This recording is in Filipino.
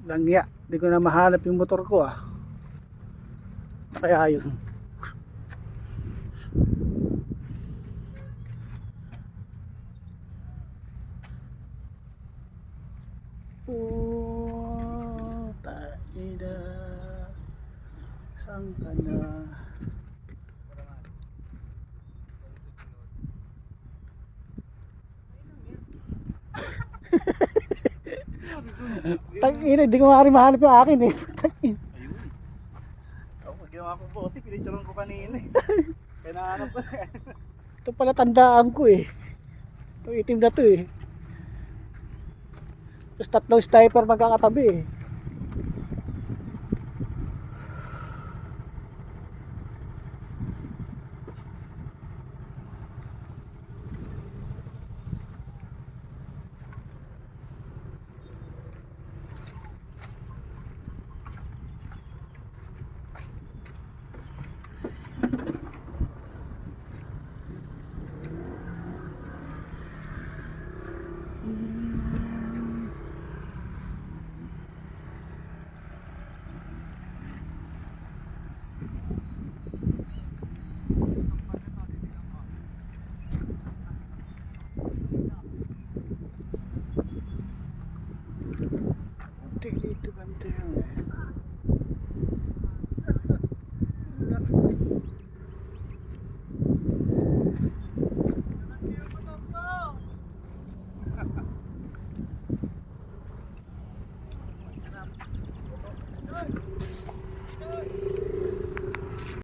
Langya. Hindi ko na mahanap yung motor ko ah. Kaya yun. Oh, taida. Saan ka na? Tangina, hindi ko nga rin mahanap yung akin eh. Ayun. Ako, ginawa ko boss, pinicturean ko kanina eh. Kaya nahanap ko. Ito pala tandaan ko eh. Ito itim na to eh. Tapos tatlong sniper magkakatabi eh. Dito banda yun eh.